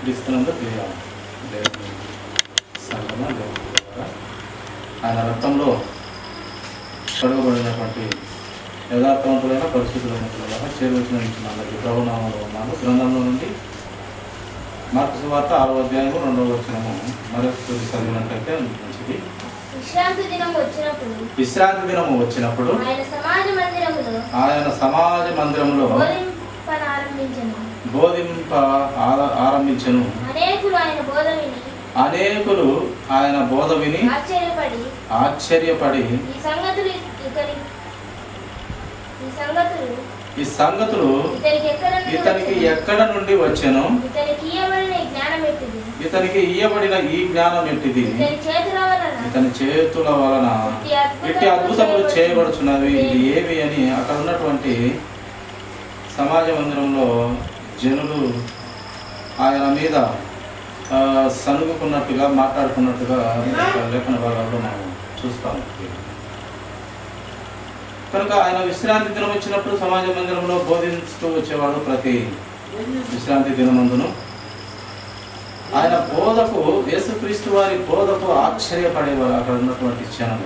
క్రీస్తునందు ప్రియ దేవుని సంఘము, దేవుని ద్వారా ఆయన రక్తంలో కడుగబడినటువంటి యథార్థవంతులైన పరిశుద్ధులైన పిల్లలుగా చేరువచ్చిన అందరికీ ప్రభునామంలో ఉన్నాము. గ్రంథంలో నుండి మార్కు సువార్త 6వ అధ్యాయము 2వ వచనము మరొకసారి చదివినట్లయితే మంచిది. విశ్రాంతి దినము వచ్చినప్పుడు ఆయన సమాజ మందిరములో బోధింప ఆరంభించెను. అనేకులు ఆయన బోధ విని ఆశ్చర్యపడి ఈ సంగతులు ఇతనికి ఎక్కడ నుండి వచ్చెను, ఇతనికి ఇయ్యబడిన ఈ జ్ఞానం ఎట్టిది, ఇతని చేతుల వలన ఇట్టి అద్భుతములు చేయబడుచున్నవి ఇది ఏమి అని అక్కడ ఉన్నటువంటి సమాజ మందిరంలో జనులు ఆయన మీద సనుగుకున్నట్టుగా మాట్లాడుకున్నట్టుగా లేఖన భాగాల్లో మనం చూస్తాము. కనుక ఆయన విశ్రాంతి దినం వచ్చినప్పుడు సమాజ మందిరంలో బోధిస్తూ వచ్చేవాడు. ప్రతి విశ్రాంతి దినమందును ఆయన బోధకు, యేసుక్రీస్తు వారి బోధకు ఆశ్చర్యపడేవారు అక్కడ ఉన్నటువంటి జనం.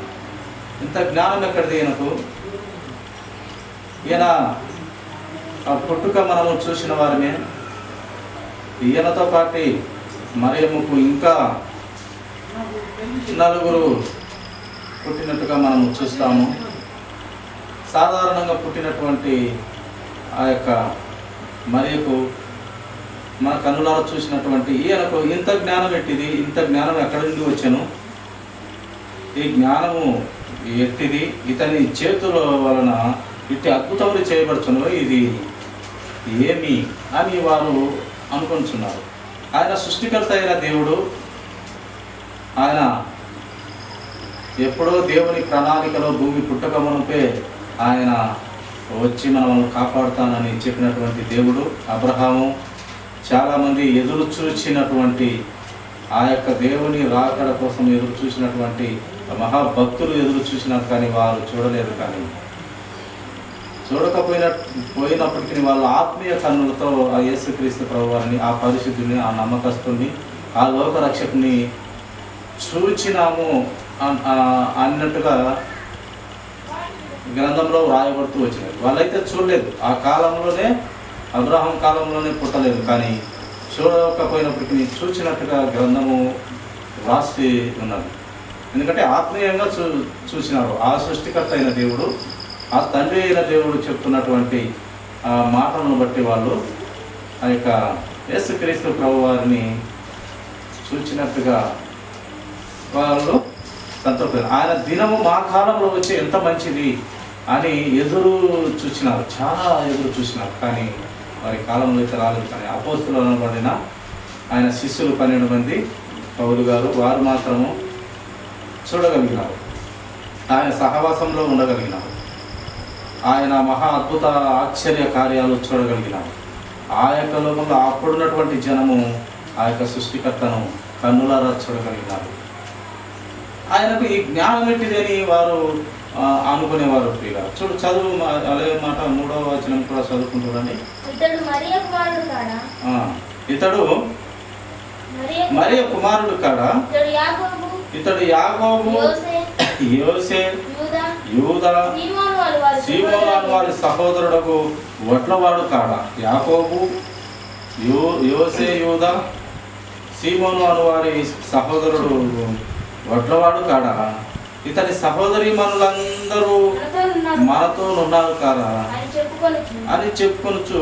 ఇంత జ్ఞానం ఎక్కడిది ఈయనకు? ఈయన పుట్టుక మనము చూసిన వారిని, ఈయనతో పాటు మరియమ్మకు ఇంకా నలుగురు పుట్టినట్టుగా మనము చూస్తాము. సాధారణంగా పుట్టినటువంటి ఆ యొక్క మరియకు మన కన్నులారా చూసినటువంటి ఈయనకు ఇంత జ్ఞానం ఎట్టిది, ఇంత జ్ఞానం ఎక్కడి నుండి వచ్చాను, ఈ జ్ఞానము ఎట్టిది, ఇతని చేతుల వలన ఇట్టి అద్భుతములు చేయబడుచును ఇది ఏమి అని వారు అనుకుంటున్నారు. ఆయన సృష్టికర్త అయిన దేవుడు, ఆయన ఎప్పుడో దేవుని ప్రణాళికలో భూమి పుట్టక మునుపే ఆయన వచ్చి మనల్ని కాపాడుతానని చెప్పినటువంటి దేవుడు. అబ్రహాము చాలామంది ఎదురు చూసినటువంటి ఆ యొక్క దేవుని రాకడ కోసం ఎదురు చూసినటువంటి మహాభక్తులు ఎదురు చూసినారు, కానీ వారు చూడలేదు. కానీ పోయినప్పటికీ వాళ్ళ ఆత్మీయ కన్నులతో ఆ యేసుక్రీస్తు ప్రభువారిని, ఆ పరిశుద్ధుని, ఆ నమ్మకస్తుని, ఆ లోకరక్షకుని చూచినాము అన్నట్టుగా గ్రంథంలో వ్రాయబడుతూ వచ్చినారు. వాళ్ళైతే చూడలేదు. ఆ కాలంలోనే, అబ్రహాం కాలంలోనే పుట్టలేదు, కానీ చూడకపోయినప్పటికీ చూసినట్టుగా గ్రంథము రాసి ఉన్నది. ఎందుకంటే ఆత్మీయంగా చూసినారు. ఆ సృష్టికర్త అయిన దేవుడు, ఆ తండ్రి అయిన దేవుడు చెప్తున్నటువంటి ఆ మాటలను బట్టి వాళ్ళు ఆ యొక్క యేసుక్రీస్తు ప్రభువారిని చూచినట్టుగా వాళ్ళు సంతోషం. ఆయన దినము మా కాలంలో వచ్చి ఎంత మంచిది అని ఎదురు చూసినారు, చాలా ఎదురు చూసినారు, కానీ వారి కాలంలో అయితే రాలేదు. కానీ అపోస్తులు అనబడిన ఆయన శిష్యులు 12 మంది, పౌలు గారు, వారు మాత్రము చూడగలిగినారు. ఆయన సహవాసంలో ఉండగలిగినారు. ఆయన మహా అద్భుత ఆశ్చర్య కార్యాలు చూడగలిగినారు. ఆ యొక్క లోకంలో అప్పుడున్నటువంటి జనము ఆ యొక్క సృష్టికర్తను కన్నులారా చూడగలిగినారు. ఆయనకు ఈ జ్ఞానం ఎట్టిదని వారు అనుకునేవారు. ప్రియుగా చూడు, చదువు అదే మాట 3వ వచనం కూడా చదువుకుంటాడండి. ఇతడు మరియ కుమారుడు కాడా, ఇతడు యాకోబు, యోసే, యూదా, సీమోను వారి సహోదరుడకు వడ్లవాడు కాడా. యాకోబు, యోసే, యూదా, సీమోను అను వారి సహోదరుడు వడ్లవాడు కాడా. ఇతని సహోదరి మనులందరూ మనతో ఉన్నారు కాదా అని చెప్పుకొనొచ్చు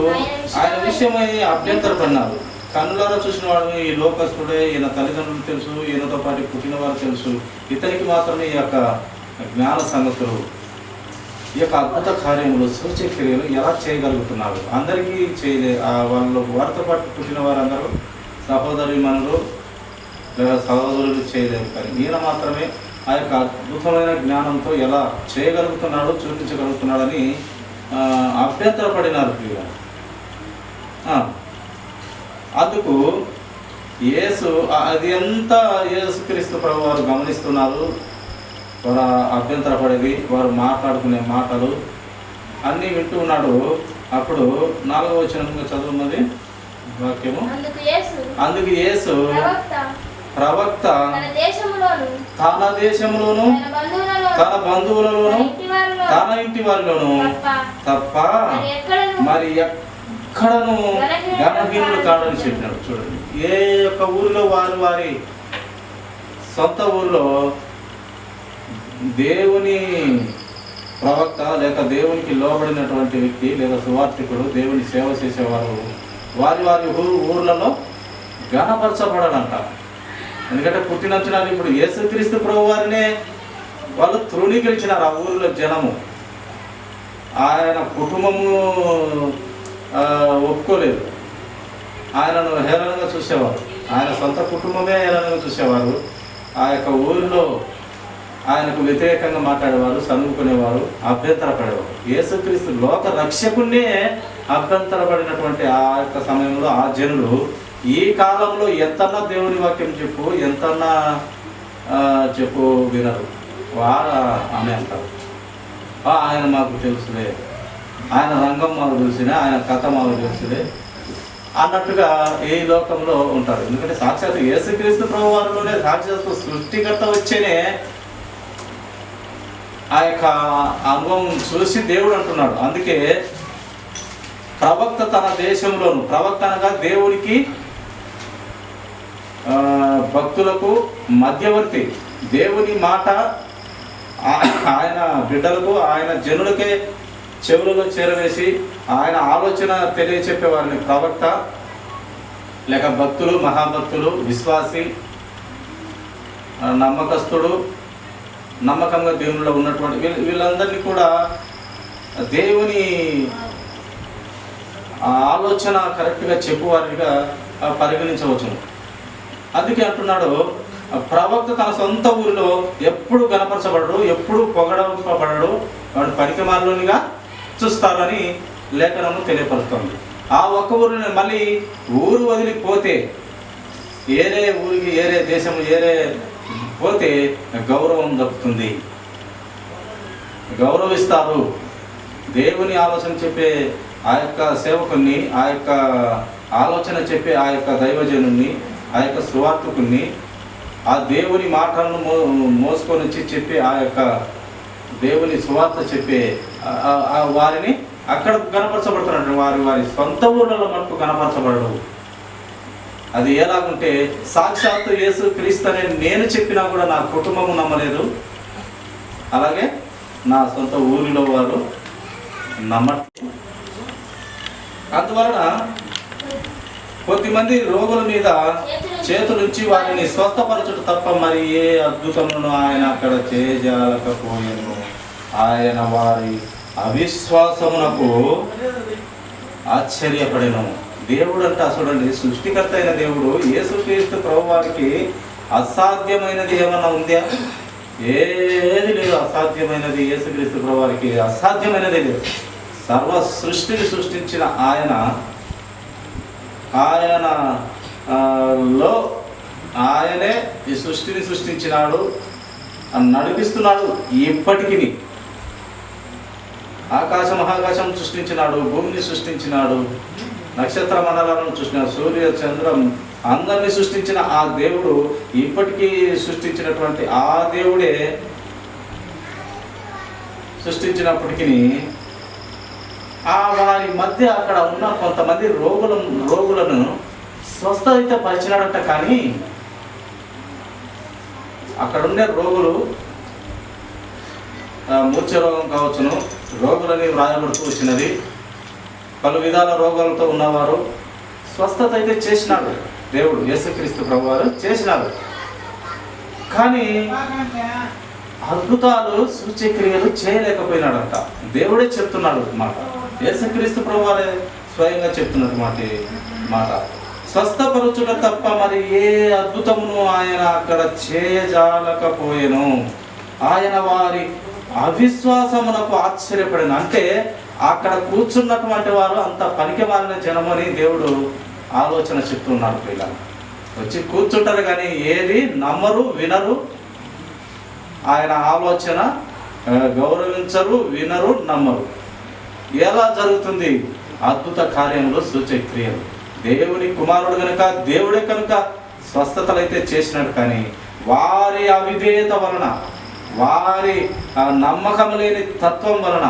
ఆయన విషయమై అభ్యంతరపడినారు. కన్నులారా చూసిన వాడు ఈ లోకస్తుడే, ఈయన తల్లిదండ్రులు తెలుసు, ఈయనతో పాటు పుట్టిన వారు తెలుసు, ఇతనికి మాత్రమే ఈ యొక్క జ్ఞాన సంగతులు, ఈ యొక్క అద్భుత కార్యములు, సూచక్రియలు ఎలా చేయగలుగుతున్నారు, అందరికీ చేయలే. వాళ్ళు వారితో పాటు పుట్టిన వారందరూ సహోదరి మనులు లేదా సహోదరులు చేయలేరు, కానీ ఈయన మాత్రమే ఆ యొక్క అద్భుతమైన జ్ఞానంతో ఎలా చేయగలుగుతున్నాడు, చూపించగలుగుతున్నాడని అభ్యంతరపడినారు. ప్రియ అందుకు యేసు అది ఎంత యేసుక్రీస్తు ప్రభు వారు గమనిస్తున్నారు. వారు అభ్యంతరపడేది, వారు మాట్లాడుకునే మాటలు అన్నీ వింటూ ఉన్నాడు. అప్పుడు 4వ వచనం చదువున్నది. వాక్యము. అందుకు యేసు ప్రవక్త తన దేశములోను తన బంధువులలోను తన ఇంటి వారిలోను తప్ప మరి ఎక్కడను ఘనహీనుడు కాడని చెప్పినాడు. చూడండి, ఏ యొక్క ఊరిలో వారి సొంత ఊరిలో దేవుని ప్రవక్త లేక దేవునికి లోబడినటువంటి వ్యక్తి లేదా సువార్థికుడు, దేవుని సేవ చేసేవారు వారి ఊర్లలో ఘనపరచబడాలంట. ఎందుకంటే పుట్టినంచున్నారు. ఇప్పుడు యేసుక్రీస్తు ప్రభు వారినే వాళ్ళు తృణీకరించినారు ఆ ఊరిలో జనము. ఆయన కుటుంబము ఒప్పుకోలేదు, ఆయనను హేళనగా చూసేవారు. ఆయన సొంత కుటుంబమే హేళనగా చూసేవారు. ఆ యొక్క ఊరిలో ఆయనకు వ్యతిరేకంగా మాట్లాడేవారు, సనుగుకునేవారు, అభ్యంతరపడేవారు. యేసుక్రీస్తు లోక రక్షకున్నే అభ్యంతరపడినటువంటి ఆ యొక్క సమయంలో ఆ జనులు ఈ కాలంలో ఎంతన్నా దేవుని వాక్యం చెప్పు, ఎంతన్నా చెప్పు వినరు. ఆమె అంటారు, ఆయన మాకు తెలుసులే, ఆయన రంగం మాకు తెలిసినా, ఆయన కథ మాకు తెలుసులే అన్నట్టుగా ఈ లోకంలో ఉంటారు. ఎందుకంటే సాక్షాత్ యేసుక్రీస్తు ప్రభు వారిలోనే సాక్షాత్ సృష్టికర్త వచ్చేనే ఆ యొక్క అనుభవం చూసి దేవుడు అంటున్నాడు. అందుకే ప్రవక్త తన దేశంలోను, ప్రవక్త అనగా దేవునికి భక్తులకు మధ్యవర్తి, దేవుని మాట ఆయన బిడ్డలకు, ఆయన జనులకే చెవులలో చేరవేసి ఆయన ఆలోచన తెలియచెప్పేవారిని ప్రవక్త లేక భక్తులు, మహాభక్తులు, విశ్వాసి, నమ్మకస్తుడు, నమ్మకంగా దేవునిలో ఉన్నటువంటి వీళ్ళందరినీ కూడా దేవుని ఆలోచన కరెక్ట్గా చెప్పువారిగా పరిగణించవచ్చును. అందుకే అంటున్నాడు, ప్రవక్త తన సొంత ఊరిలో ఎప్పుడు గణపరచబడడు, ఎప్పుడు పొగడపబడడు, వాడు పనికిమాలినిగా చూస్తారని లేఖనము తెలియపరుస్తుంది. ఆ ఒక్క ఊరిని మళ్ళీ ఊరు వదిలిపోతే ఏరే ఊరికి, ఏరే దేశం, ఏరే పోతే గౌరవం దక్కుతుంది, గౌరవిస్తారు. దేవుని ఆలోచన చెప్పే ఆ యొక్క సేవకుని, ఆ యొక్క ఆలోచన చెప్పే ఆ యొక్క దైవజనుని, ఆ యొక్క సువార్తికుని, ఆ దేవుని మాటలను మోసుకొని వచ్చి చెప్పే ఆ యొక్క దేవుని సువార్త చెప్పే వారిని అక్కడ కనపరచబడుతున్నట్టు వారి సొంత ఊళ్ళలో మనకు కనపరచబడడు. అది ఎలాగుంటే సాక్షాత్తు యేసు క్రీస్తు అనే నేను చెప్పినా కూడా నా కుటుంబము నమ్మలేదు, అలాగే నా సొంత ఊరిలో వారు నమ్మట్లేదు. అందువలన కొద్దిమంది రోగుల మీద చేతులుంచి వారిని స్వస్థపరచుట తప్ప మరి ఏ అద్భుతములను ఆయన అక్కడ చేయజాలకపోయాను. ఆయన వారి అవిశ్వాసమునకు ఆశ్చర్యపడెను. దేవుడు అంటే చూడండి, సృష్టికర్త అయిన దేవుడు యేసుక్రీస్తు ప్రభు వారికి అసాధ్యమైనది ఏమన్నా ఉందా? ఏది లేదు. అసాధ్యమైనది యేసుక్రీస్తు ప్రభు వారికి అసాధ్యమైనది లేదు. సర్వ సృష్టిని సృష్టించిన ఆయనలో ఆయనే ఈ సృష్టిని సృష్టించినాడు, నడిపిస్తున్నాడు. ఇప్పటికీ ఆకాశ మహాకాశం సృష్టించినాడు, భూమిని సృష్టించినాడు, నక్షత్ర మండలాలను సృష్టించినాడు, సూర్య చంద్రం అందరినీ సృష్టించిన ఆ దేవుడు ఇప్పటికీ సృష్టించినటువంటి ఆ దేవుడే సృష్టించినప్పటికీ వారి మధ్య అక్కడ ఉన్న కొంతమంది రోగులను స్వస్థ అయితే పరిచినాడంట. కానీ అక్కడ ఉండే రోగులు మూర్ఛ రోగం కావచ్చును, రోగులని వ్రాయబడుతూ వచ్చినది. పలు విధాల రోగాలతో ఉన్నవారు స్వస్థత అయితే చేసినాడు దేవుడు, యేసుక్రీస్తు ప్రభువారు చేసినాడు. కానీ అద్భుతాలు, సూచక్రియలు చేయలేకపోయినాడంట. దేవుడే చెప్తున్నాడు మాట, యేసుక్రీస్తు ప్రభువారే స్వయంగా చెప్తున్నట్టు మాట. స్వస్థపరచుట తప్ప మరి ఏ అద్భుతమును ఆయన అక్కడ చేయజాలకపోయెను. ఆయన వారి అవిశ్వాసమునకు ఆశ్చర్యపడిన. అంటే అక్కడ కూర్చున్నటువంటి వారు అంత పనికిమాలిన జనమని దేవుడు ఆలోచన చెప్తున్నాడు. పిల్లలు వచ్చి కూర్చుంటారు కానీ ఏది నమ్మరు, వినరు. ఆయన ఆలోచన గౌరవించరు, వినరు, నమ్మరు. ఎలా జరుగుతుంది? అద్భుత కార్యములు, సూచక్రియలు. దేవుని కుమారుడు కనుక, దేవుడే కనుక స్వస్థతలు అయితే చేసినాడు. కానీ వారి అవిధేయత వలన, వారి నమ్మకం లేని తత్వం వలన,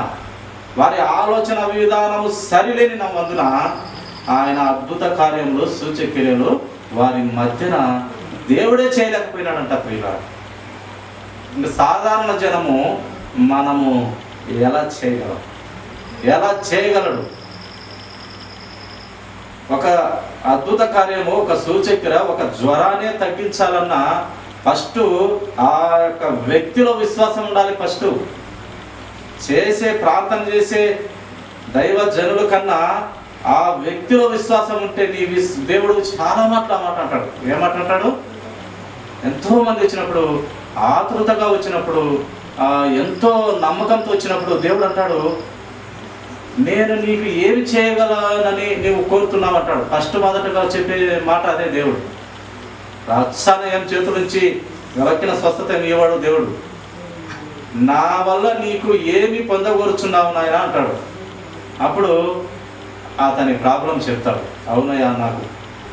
వారి ఆలోచన విధానము సరిలేని నందున ఆయన అద్భుత కార్యములు, సూచక్రియలు వారి మధ్యన దేవుడే చేయలేకపోయినాడంట. ప్రియులారా, ఇంకా సాధారణ జనము మనము ఎలా చేయగలడు? ఒక అద్భుత కార్యము, ఒక సూచక్రియ, ఒక జ్వరాన్ని తగ్గించాలన్నా ఫస్ట్ ఆ యొక్క వ్యక్తిలో విశ్వాసం ఉండాలి. ఫస్ట్ చేసే ప్రార్థన చేసే దైవ జనుల కన్నా ఆ వ్యక్తిలో విశ్వాసం ఉంటే దేవుడు చాలా మాట అంటాడు. ఏమంటాడు? ఎంతో మంది వచ్చినప్పుడు, ఆతృతగా వచ్చినప్పుడు, ఎంతో నమ్మకంతో వచ్చినప్పుడు దేవుడు అంటాడు, నేను నీకు ఏమి చేయగలనని నీవు కోరుతున్నావు అంటాడు. ఫస్ట్ మొదటగా చెప్పే మాట అదే. దేవుడు రక్షణయం చేతుల నుంచి వెలక్కిన స్వస్థత ఇవ్వడు దేవుడు. నా వల్ల నీకు ఏమి పొందగోరుచున్నావు నాయన అంటాడు. అప్పుడు అతని ప్రాబ్లం చెప్తాడు. అవునయ్యా, నాకు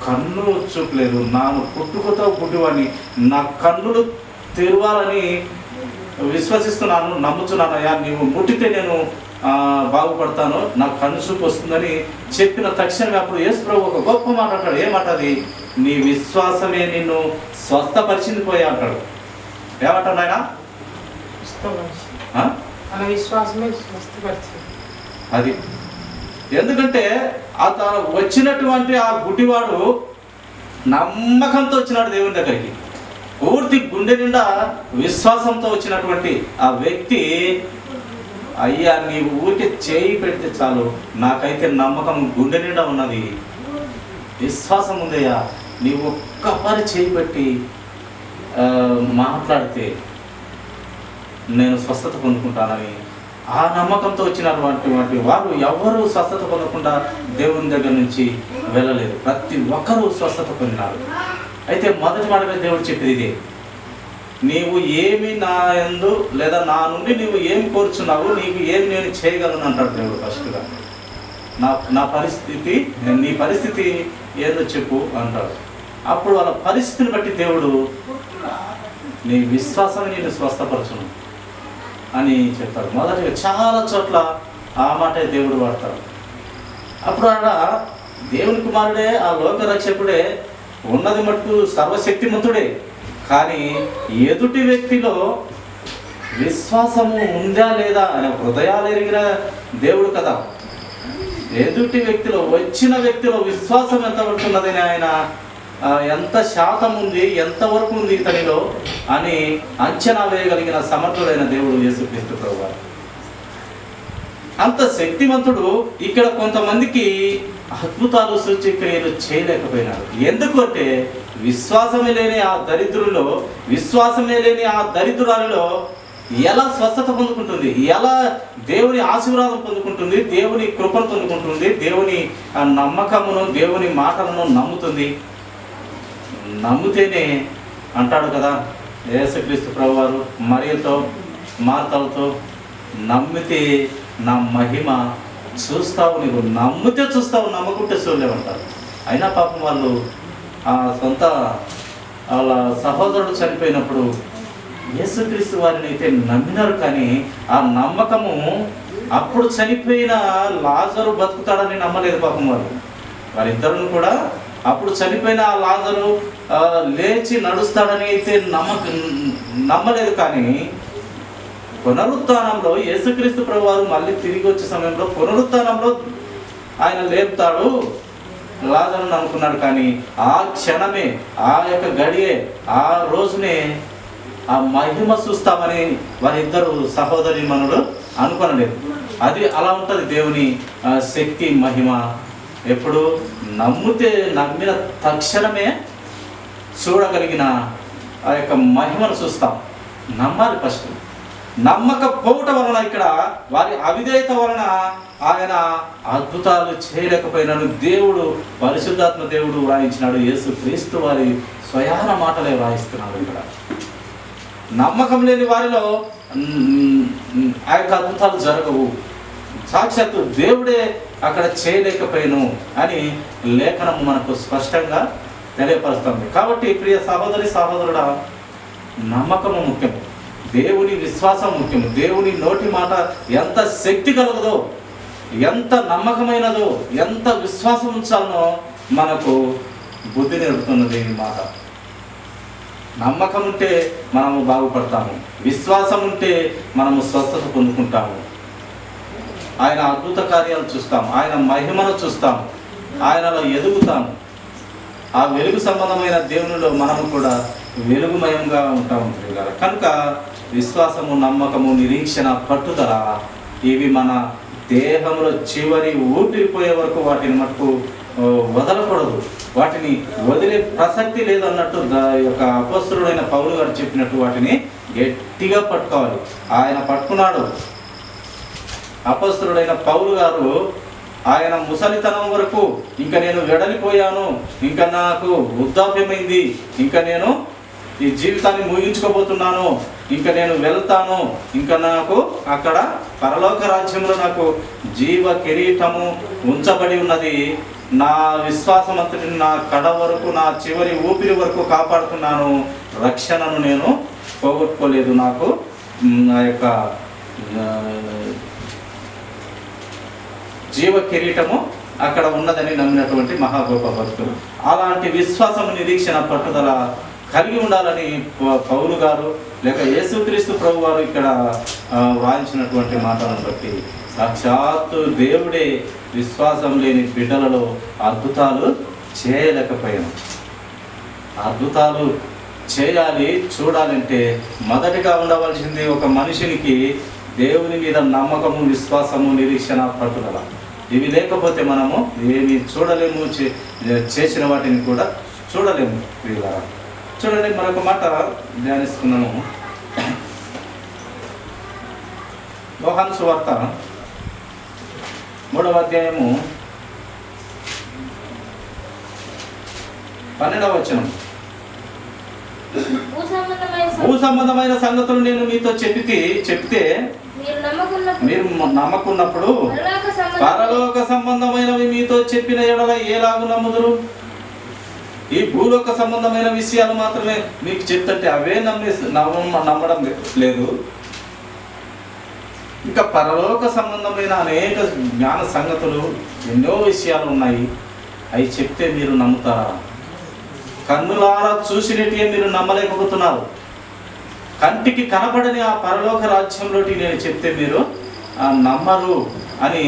కన్ను చూపలేదు, నాను పుట్టుకతో పుట్టివాడిని, నా కన్నులు తెరవాలని విశ్వసిస్తున్నాను, నమ్ముతున్నానయ్యా, నీవు ముట్టితే నేను బాగుపడతాను, నాకు కన్ను చూపు వస్తుందని చెప్పిన తక్షణమే అప్పుడు యేసు ప్రభు ఒక గొప్ప మాట అంటాడు. ఏమాట అది? నీ విశ్వాసమే నిన్ను స్వస్థపరిచింది పోయా అంటాడు. ఏమంటాడు ఆయన? అది ఎందుకంటే అతను వచ్చినటువంటి ఆ గుడ్డివాడు నమ్మకంతో వచ్చినాడు దేవుని దగ్గరికి. పూర్తి గుండె నిండా విశ్వాసంతో వచ్చినటువంటి ఆ వ్యక్తి, అయ్యా నీవు ఊరికే చేయి పెడితే చాలు, నాకైతే నమ్మకం గుండె నిండా ఉన్నది, విశ్వాసం ఉందయ్యా, నీవు ఒక్క పని చేయి పెట్టి మాట్లాడితే నేను స్వస్థత పొందుకుంటానని ఆ నమ్మకంతో వచ్చినటువంటి వారు ఎవరు స్వస్థత పొందకుండా దేవుని దగ్గర నుంచి వెళ్ళలేదు. ప్రతి ఒక్కరూ స్వస్థత పొందినారు. అయితే మొదటి మాటగా దేవుడు చెప్పేది ఇదే, నీవు ఏమి నా యందు లేదా నా నుండి నీవు ఏమి కోరుచున్నావు, నీకు ఏమి నేను చేయగలను అంటాడు దేవుడు. ఫస్ట్గా నా పరిస్థితి, నీ పరిస్థితి ఏదో చెప్పు అంటాడు. అప్పుడు వాళ్ళ పరిస్థితిని బట్టి దేవుడు నీ విశ్వాసం నేను స్వస్థపరచును అని చెప్తాడు. మొదటిగా చాలా చోట్ల ఆ మాటే దేవుడు వాడతాడు. అప్పుడు ఆడ దేవుని కుమారుడే, ఆ లోక రక్షకుడే, ఉన్నది మటుకు సర్వశక్తిమంతుడే. కానీ ఎదుటి వ్యక్తిలో విశ్వాసము ఉందా లేదా అనే హృదయాలు ఎరిగిన దేవుడు కదా. ఎదుటి వ్యక్తిలో, వచ్చిన వ్యక్తిలో విశ్వాసం ఎంత పడుతున్నదని, ఆయన ఎంత శాతం ఉంది, ఎంతవరకు ఉంది ఇతనిలో అని అంచనా వేయగలిగిన సమర్థుడైన దేవుడు యేసుక్రీస్తు ప్రభువు. అంత శక్తివంతుడు ఇక్కడ కొంతమందికి అద్భుతాలు, సూచక్రియలు చేయలేకపోయినాడు. ఎందుకంటే విశ్వాసమే లేని ఆ దరిద్రుల్లో, విశ్వాసమే లేని ఆ దరిద్రురాలలో ఎలా స్వస్థత పొందుకుంటుంది, ఎలా దేవుని ఆశీర్వాదం పొందుకుంటుంది, దేవుని కృపను పొందుకుంటుంది, దేవుని నమ్మకమును, దేవుని మాటలను నమ్ముతుంది. నమ్మితేనే అంటాడు కదా యేసుక్రీస్తు ప్రభువారు మరియతో మార్తలతో, నమ్మితే నా మహిమ చూస్తావు, నీవు నమ్మితే చూస్తావు, నమ్మకుంటే చూడలేమంటారు. అయినా పాపం వాళ్ళు ఆ సొంత వాళ్ళ సహోదరుడు చనిపోయినప్పుడు యేసుక్రీస్తు వారిని అయితే నమ్మినారు. కానీ ఆ నమ్మకము అప్పుడు చనిపోయిన లాజరు బతుకుతాడని నమ్మలేదు పాపం వాళ్ళు. వారిద్దరు కూడా అప్పుడు చనిపోయిన ఆ లాజరు లేచి నడుస్తాడని అయితే నమ్మలేదు. కానీ పునరుత్థానంలో యేసుక్రీస్తు ప్రభువారు మళ్ళీ తిరిగి వచ్చే సమయంలో పునరుత్థానంలో ఆయన లేపుతాడు లాజరును అనుకున్నాడు. కానీ ఆ క్షణమే, ఆ యొక్క గడియే, ఆ రోజునే ఆ మహిమ చూస్తామని వారిద్దరు సహోదరి మనులు అనుకోనలేదు. అది అలా ఉంటుంది దేవుని శక్తి, మహిమ. ఎప్పుడు నమ్మిన తక్షణమే చూడగలిగిన ఆ యొక్క మహిమను చూస్తాం. నమ్మాలి ఫస్ట్. నమ్మకపోవటం వలన, ఇక్కడ వారి అవిధేయత వలన ఆయన అద్భుతాలు చేయలేకపోయినాడు. దేవుడు, పరిశుద్ధాత్మ దేవుడు వ్రాయించినాడు. యేసుక్రీస్తు వారి స్వయాన మాటలే వ్రాయిస్తున్నాడు. ఇక్కడ నమ్మకం లేని వారిలో ఆ యొక్క అద్భుతాలు జరగవు. సాక్షాత్తు దేవుడే అక్కడ చేయలేకపోయాను అని లేఖనం మనకు స్పష్టంగా తెలియపరుస్తుంది. కాబట్టి ప్రియ సహోదరి సహోదరుడా, నమ్మకము ముఖ్యము, దేవుని విశ్వాసం ముఖ్యము. దేవుని నోటి మాట ఎంత శక్తి కలగదో, ఎంత నమ్మకమైనదో, ఎంత విశ్వాసం ఉంచాలనో మనకు బుద్ధి నేర్పుతున్నది ఈ మాట. నమ్మకం ఉంటే మనము బాగుపడతాము, విశ్వాసం ఉంటే మనము స్వస్థత పొందుకుంటాము, ఆయన అద్భుత కార్యాలు చూస్తాము, ఆయన మహిమను చూస్తాము, ఆయనలో ఎదుగుతాము. ఆ వెలుగు సంబంధమైన దేవునిలో మనము కూడా వెలుగుమయంగా ఉంటాము కదా. కనుక విశ్వాసము, నమ్మకము, నిరీక్షణ, పట్టుదల ఇవి మన దేహంలో చివరి ఊపిరిపోయే వరకు వాటిని మటుకు వదలకూడదు, వాటిని వదిలే ప్రసక్తి లేదన్నట్టు యొక్క అపొస్తలుడైన పౌలు గారు చెప్పినట్టు వాటిని గట్టిగా పట్టుకోవాలి. ఆయన పట్టుకున్నాడు. అపొస్తలుడైన పౌలు గారు ఆయన ముసలితనం వరకు ఇంకా నేను వెడలిపోయాను, ఇంకా నాకు వృద్ధాప్యమైంది, ఇంకా నేను ఈ జీవితాన్ని ముగించుకోబోతున్నాను, ఇంకా నేను వెళ్తాను, ఇంకా నాకు అక్కడ పరలోక రాజ్యంలో నాకు జీవ కిరీటము ఉంచబడి ఉన్నది, నా విశ్వాసం అంతటిని నా కడ వరకు, నా చివరి ఊపిరి వరకు కాపాడుతున్నాను, రక్షణను నేను పోగొట్టుకోలేదు, నాకు నా యొక్క జీవ కిరీటము అక్కడ ఉన్నదని నమ్మినటువంటి మహా గొప్ప భక్తులు. అలాంటి విశ్వాసము, నిరీక్షణ, పట్టుదల కలిగి ఉండాలని పౌలు గారు లేక యేసుక్రీస్తు ప్రభు వారు ఇక్కడ వ్రాయించినటువంటి మాటలను బట్టి సాక్షాత్తు దేవుడే విశ్వాసం లేని బిడ్డలలో అద్భుతాలు చేయలేకపోయాను. అద్భుతాలు చేయాలి, చూడాలంటే మొదటిగా ఉండవలసింది ఒక మనిషినికి దేవుని మీద నమ్మకము, విశ్వాసము, నిరీక్షణ, పట్టుదల. ఇవి లేకపోతే మనము ఏమి చూడలేము, చేసిన వాటిని కూడా చూడలేము. వీళ్ళారా చూడండి, మరొక మాట ధ్యానిస్తున్నాము. యోహాను సువార్త 3వ అధ్యాయము 12వ వచనం. భూ సంబంధమైన సంగతులు నేను మీతో చెప్తే మీరు నమ్మకున్నప్పుడు పరలోక సంబంధమైనవి మీతో చెప్పిన ఎడల ఎలాగూ నమ్ముదురు? ఈ భూలోక సంబంధమైన విషయాలు మాత్రమే మీకు చెప్తుంటే అవే నమ్మడం లేదు. ఇంకా పరలోక సంబంధమైన అనేక జ్ఞాన సంగతులు, ఎన్నో విషయాలు ఉన్నాయి. అవి చెప్తే మీరు నమ్ముతారా? కన్నులారా చూసినట్టే మీరు నమ్మలేకపోతున్నారు. కంటికి కనపడని ఆ పరలోక రాజ్యంలోకి నేను చెప్తే మీరు నమ్మరు అని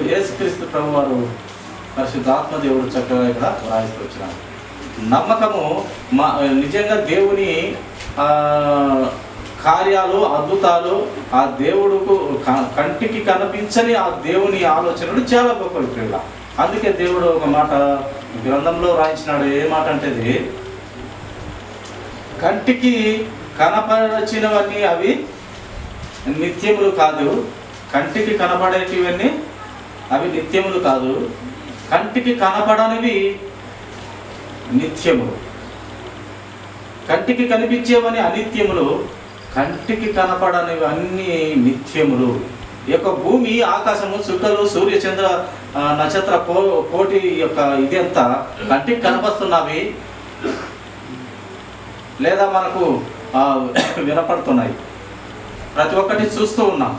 యేసుక్రీస్తు ప్రభు వారు పరిశుద్ధాత్మ దేవుడు చక్కగా ఇక్కడ రాయిస్తూ వచ్చినారు. నమ్మకము నిజంగా దేవుని కార్యాలు, అద్భుతాలు, ఆ దేవుడుకు కంటికి కనిపించని ఆ దేవుని ఆలోచనలు చాలా గొప్పవి ప్రియుల. అందుకే దేవుడు ఒక మాట గ్రంథంలో రాయించినాడు. ఏ మాట అంటే, కంటికి కనపరచినవన్నీ అవి నిత్యములు కాదు, కంటికి కనపడేటివన్నీ అవి నిత్యములు కాదు, కంటికి కనపడనివి నిత్యములు. కంటికి కనిపించేవని అనిత్యములు, కంటికి కనపడనివి అన్నీ నిత్యములు. ఈ యొక్క భూమి, ఆకాశము, చుక్కలు, సూర్య చంద్ర నక్షత్ర కోటి యొక్క ఇదంతా కంటికి కనపడుతున్నవి లేదా మనకు వినపడుతున్నాయి, ప్రతి ఒక్కటి చూస్తూ ఉన్నాం.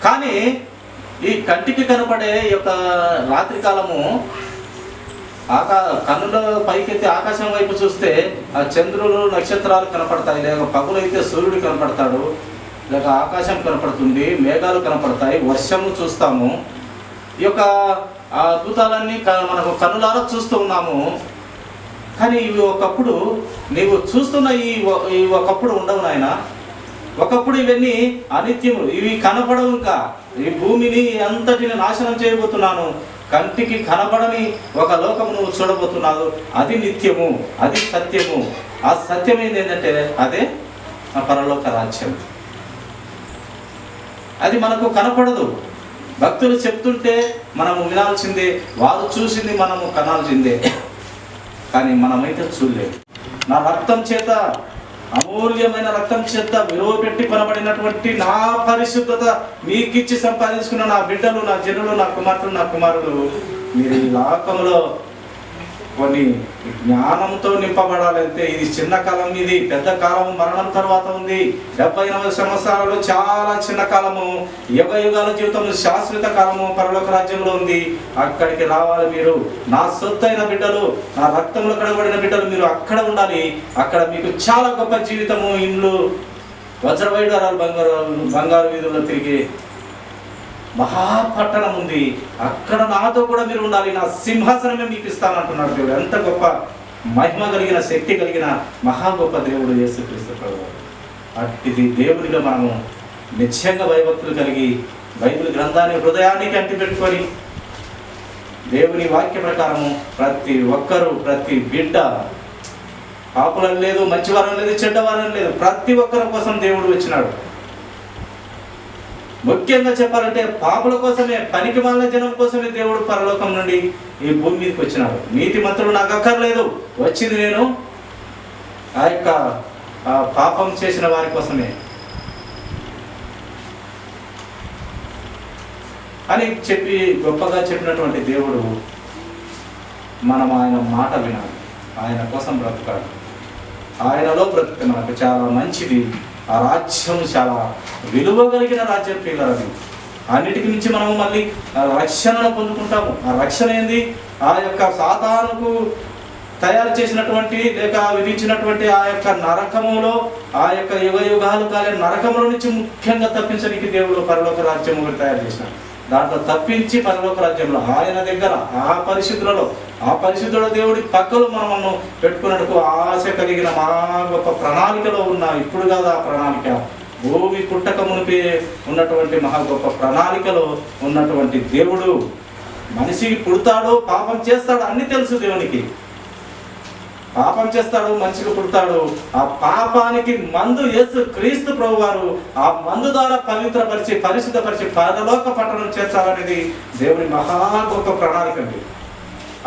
కానీ ఈ కంటికి కనపడే యొక్క రాత్రికాలము కన్నుల పైకెత్తి ఆకాశం వైపు చూస్తే ఆ చంద్రులు, నక్షత్రాలు కనపడతాయి, లేక పగులైతే సూర్యుడు కనపడతాడు, లేక ఆకాశం కనపడుతుంది, మేఘాలు కనపడతాయి, వర్షము చూస్తాము. ఈ యొక్క అద్భుతాలన్నీ మనకు కన్నులారా చూస్తూ ఉన్నాము. కానీ ఇవి ఒకప్పుడు నీవు చూస్తున్న ఈ ఒకప్పుడు ఉండవు నాయన. ఒకప్పుడు ఇవన్నీ అనిత్యములు, ఇవి కనపడవు. ఇంకా ఈ భూమిని అంతటిని నాశనం చేయబోతున్నాను, కంటికి కనపడని ఒక లోకము నువ్వు చూడబోతున్నావు. అది నిత్యము, అది సత్యము. ఆ సత్యం ఏంటంటే అదే పరలోక రాజ్యం. అది మనకు కనపడదు. భక్తులు చెప్తుంటే మనము వినాల్సిందే, వారు చూసింది మనము కనాల్సిందే. కానీ మనమైతే చూడలేదు. నా రక్తం చేత అమూల్యమైన రక్తం చేత విలువ పెట్టి కొనబడినటువంటి నా పరిశుద్ధత మీకిచ్చి సంపాదించుకున్న నా బిడ్డలు, నా జనులు, నా కుమార్తెలు, నా కుమారుడు మీరు ఈ లోకంలో కొన్ని జ్ఞానంతో నింపబడాలంటే ఇది చిన్న కాలం, ఇది పెద్ద కాలం మరణం తర్వాత ఉంది. 70-80 సంవత్సరాలు చాలా చిన్న కాలము, యుగ యుగాల జీవితం శాశ్వత కాలము పరలోక రాజ్యంలో ఉంది. అక్కడికి రావాలి మీరు. నా సొత్తైన బిడ్డలు, నా రక్తంలో కడగబడిన బిడ్డలు మీరు అక్కడ ఉండాలి. అక్కడ మీకు చాలా గొప్ప జీవితము, ఇండ్లు, వజ్రవైడూరాలు, బంగారు వీధుల్లో తిరిగి మహాపట్టణం ఉంది. అక్కడ నాతో కూడా మీరు ఉండాలి. నా సింహాసనమే మీకు ఇస్తానంటున్నాడు దేవుడు. ఎంత గొప్ప మహిమ కలిగిన, శక్తి కలిగిన మహా గొప్ప దేవుడు యేసుక్రీస్తు ప్రభువు. అట్టిది దేవుడిలో మనము నిశ్చయంగా భయభక్తులు కలిగి బైబిల్ గ్రంథాన్ని హృదయానికి అంటిపెట్టుకొని దేవుని వాక్య ప్రకారము ప్రతి ఒక్కరూ, ప్రతి బిడ్డ, పాపులని లేదు, మంచివారం లేదు, చెడ్డవారం లేదు, ప్రతి ఒక్కరి కోసం దేవుడు వచ్చినాడు. ముఖ్యంగా చెప్పాలంటే పాపుల కోసమే, పనికి మాలిన జనం కోసమే దేవుడు పరలోకం నుండి ఈ భూమి మీదకి వచ్చినాడు. నీతిమంతులు నాకు అక్కర్లేదు, వచ్చింది నేను ఆ యొక్క పాపం చేసిన వారి కోసమే అని చెప్పి గొప్పగా చెప్పినటువంటి దేవుడు మనం ఆయన మాట వినాలి, ఆయన కోసం బ్రతకాలి. ఆయనలో బ్రతికితే మనకు చాలా మంచిది. ఆ రాజ్యం చాలా విలువ కలిగిన రాజ్యం పిల్లలది. అన్నిటికి మించి మనము మళ్ళీ రక్షణను పొందుకుంటాము. ఆ రక్షణ ఏంది? ఆ యొక్క సాతానుకు తయారు చేసినటువంటి లేక విధించినటువంటి ఆ యొక్క నరకములో, ఆ యొక్క యుగ యుగాలు కాలే నరకముల నుంచి ముఖ్యంగా తప్పించడానికి దేవుడు పరలోక రాజ్యం ఒకటి తయారు చేసినాడు. దాంట్లో తప్పించి పరలోక రాజ్యంలో ఆయన దగ్గర ఆ పరిశుద్ధుల దేవుడి పక్కలో మనము పెట్టుకున్నట్టుకు ఆశ కలిగిన మా గొప్ప ప్రణాళికలో ఉన్న, ఇప్పుడు కాదు ఆ ప్రణాళిక, భూమి పుట్టక మునిపే ఉన్నటువంటి మహా గొప్ప ప్రణాళికలో ఉన్నటువంటి దేవుడు మనిషికి పుడతాడు, పాపం చేస్తాడు, అన్ని తెలుసు దేవునికి. పాపం చేస్తాడు, మనిషికి పుడతాడు. ఆ పాపానికి మందు యేసు క్రీస్తు ప్రభువారు ఆ మందు ద్వారా పవిత్రపరిచి, పరిశుద్ధపరిచి పరలోక పట్టణం చేర్చాలనేది దేవుని మహా గొప్ప ప్రణాళిక అండి.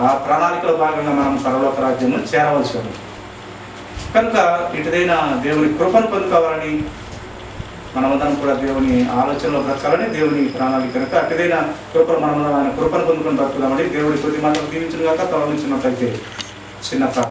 ఆ ప్రణాళికలో భాగంగా మనం పరలోక రాజ్యము చేరవలసి ఉంది. కనుక ఇటుదైన దేవుని కృపను పొందుకోవాలని, మనమందరం కూడా దేవుని ఆలోచనలో బ్రతకాలని దేవుని ప్రణాళిక. కనుక అటుదైన కృపను మనం ఆయన కృపను పొందుకొని బ్రతుకుదామని దేవుడి కొద్ది మాటలు దీవించిన గాక. తొలగించినట్లయితే చిన్న